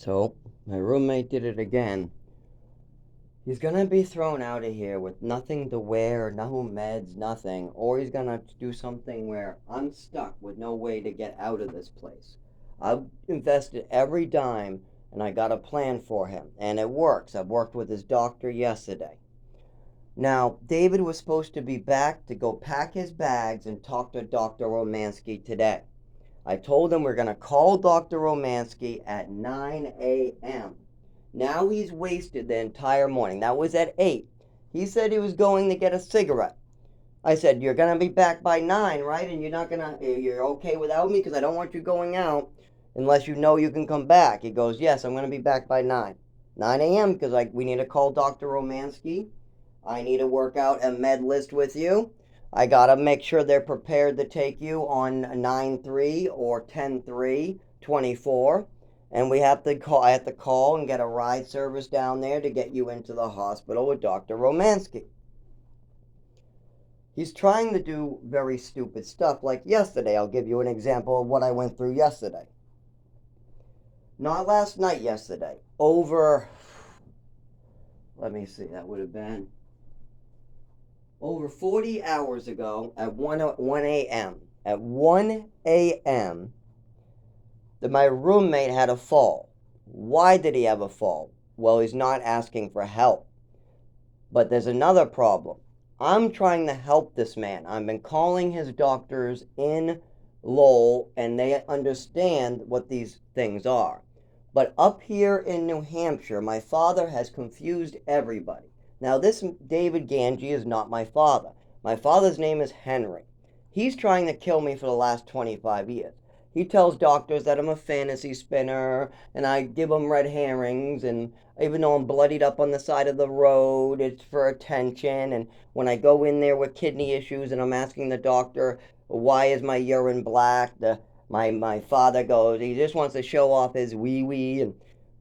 So, my roommate did it again. He's gonna be thrown out of here with nothing to wear, no meds, nothing, or he's gonna do something where I'm stuck with no way to get out of this place. I've invested every dime and I got a plan for him, and it works. I've worked with his doctor yesterday. Now, David was supposed to be back to go pack his bags and talk to Dr. Romansky today. I told him we're going to call Dr. Romansky at 9 a.m. Now he's wasted the entire morning. That was at 8. He said he was going to get a cigarette. I said, you're going to be back by 9, right? And you're okay without me because I don't want you going out unless you know you can come back. He goes, yes, I'm going to be back by 9. 9 a.m. because we need to call Dr. Romansky. I need to work out a med list with you. I gotta make sure they're prepared to take you on 9/3 or 10/3, 24. And I have to call and get a ride service down there to get you into the hospital with Dr. Romansky. He's trying to do very stupid stuff like yesterday. I'll give you an example of what I went through yesterday. Not last night, yesterday. Let me see, that would have been over 40 hours ago at 1 a.m. At 1 a.m., my roommate had a fall. Why did he have a fall? Well, he's not asking for help. But there's another problem. I'm trying to help this man. I've been calling his doctors in Lowell, and they understand what these things are. But up here in New Hampshire, my father has confused everybody. Now, this David Ganji is not my father. My father's name is Henry. He's trying to kill me for the last 25 years. He tells doctors that I'm a fantasy spinner and I give them red herrings, and even though I'm bloodied up on the side of the road, it's for attention. And when I go in there with kidney issues and I'm asking the doctor, why is my urine black? My father goes, he just wants to show off his wee wee. And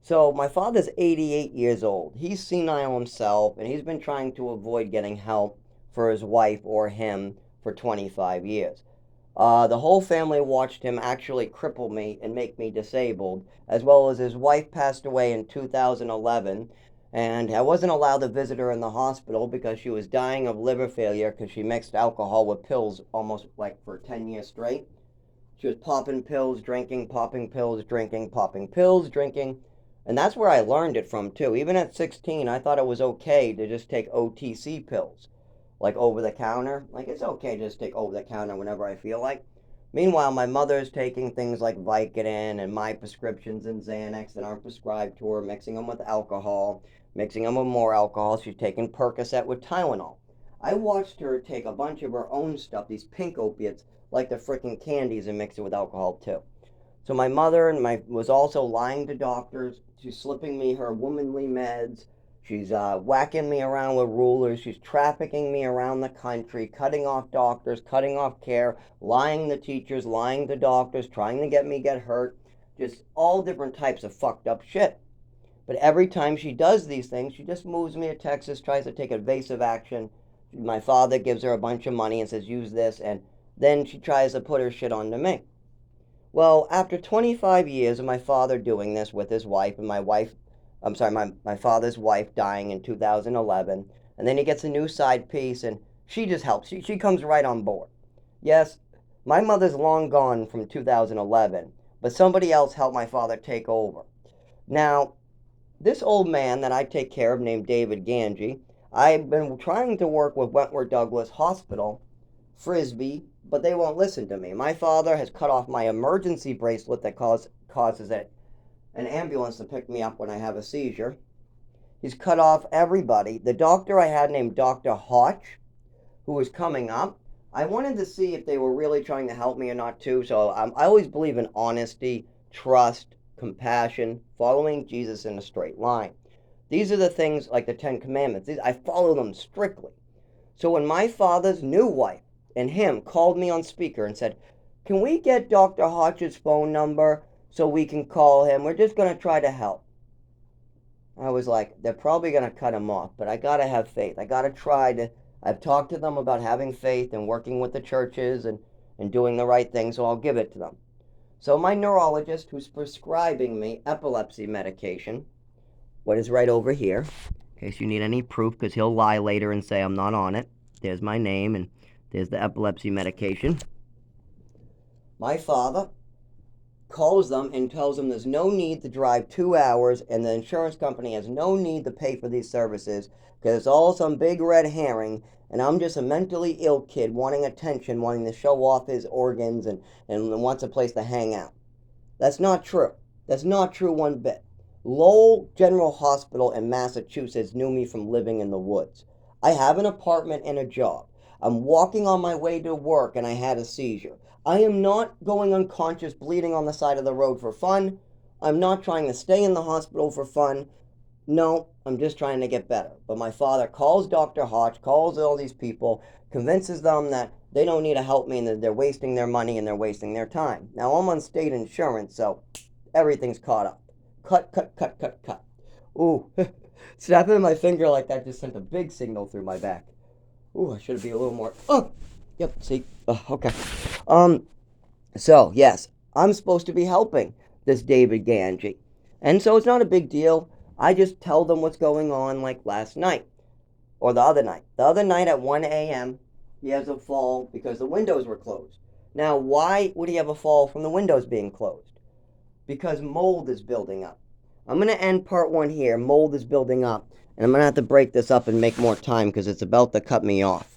so my father's 88 years old. He's senile himself, and he's been trying to avoid getting help for his wife or him for 25 years. The whole family watched him actually cripple me and make me disabled, as well as his wife passed away in 2011, and I wasn't allowed to visit her in the hospital because she was dying of liver failure because she mixed alcohol with pills almost like for 10 years straight. She was popping pills, drinking, popping pills, drinking, popping pills, drinking. And that's where I learned it from too. Even at 16, I thought it was okay to just take OTC pills, like over the counter. Like it's okay to just take over the counter whenever I feel like. Meanwhile, my mother is taking things like Vicodin and my prescriptions and Xanax that aren't prescribed to her, mixing them with alcohol, mixing them with more alcohol. She's taking Percocet with Tylenol. I watched her take a bunch of her own stuff, these pink opiates, like the frickin' candies, and mix it with alcohol too. So my mother was also lying to doctors. She's slipping me her womanly meds. She's whacking me around with rulers. She's trafficking me around the country, cutting off doctors, cutting off care, lying to teachers, lying to doctors, trying to get me get hurt. Just all different types of fucked up shit. But every time she does these things, she just moves me to Texas, tries to take evasive action. My father gives her a bunch of money and says, use this, and then she tries to put her shit onto me. Well, after 25 years of my father doing this with his wife, and my father's wife dying in 2011, and then he gets a new side piece, and she just helps. She comes right on board. Yes, my mother's long gone from 2011, but somebody else helped my father take over. Now, this old man that I take care of, named David Ganji, I've been trying to work with Wentworth Douglas Hospital, Frisbee, but they won't listen to me. My father has cut off my emergency bracelet that causes an ambulance to pick me up when I have a seizure. He's cut off everybody. The doctor I had named Dr. Hotch, who was coming up, I wanted to see if they were really trying to help me or not too. So I always believe in honesty, trust, compassion, following Jesus in a straight line. These are the things like the Ten Commandments. I follow them strictly. So when my father's new wife and him called me on speaker and said, can we get Dr. Hodge's phone number so we can call him? We're just going to try to help. I was like, they're probably going to cut him off, but I got to have faith. I got to try to. I've talked to them about having faith and working with the churches and doing the right thing, so I'll give it to them. So my neurologist, who's prescribing me epilepsy medication, what is right over here, in case you need any proof, because he'll lie later and say I'm not on it. There's my name, and there's the epilepsy medication. My father calls them and tells them there's no need to drive 2 hours, and the insurance company has no need to pay for these services because it's all some big red herring, and I'm just a mentally ill kid wanting attention, wanting to show off his organs, and wants a place to hang out. That's not true. That's not true one bit. Lowell General Hospital in Massachusetts knew me from living in the woods. I have an apartment and a job. I'm walking on my way to work and I had a seizure. I am not going unconscious bleeding on the side of the road for fun. I'm not trying to stay in the hospital for fun. No, I'm just trying to get better. But my father calls Dr. Hodge, calls all these people, convinces them that they don't need to help me and that they're wasting their money and they're wasting their time. Now, I'm on state insurance, so everything's caught up. Cut. Ooh, snapping my finger like that just sent a big signal through my back. Ooh, I should be a little more. Oh, yep, see? Okay. So, yes, I'm supposed to be helping this David Ganji. And so it's not a big deal. I just tell them what's going on, like last night. Or the other night. The other night at 1 a.m., he has a fall because the windows were closed. Now, why would he have a fall from the windows being closed? Because mold is building up. I'm going to end part 1 here. Mold is building up. And I'm going to have to break this up and make more time because it's about to cut me off.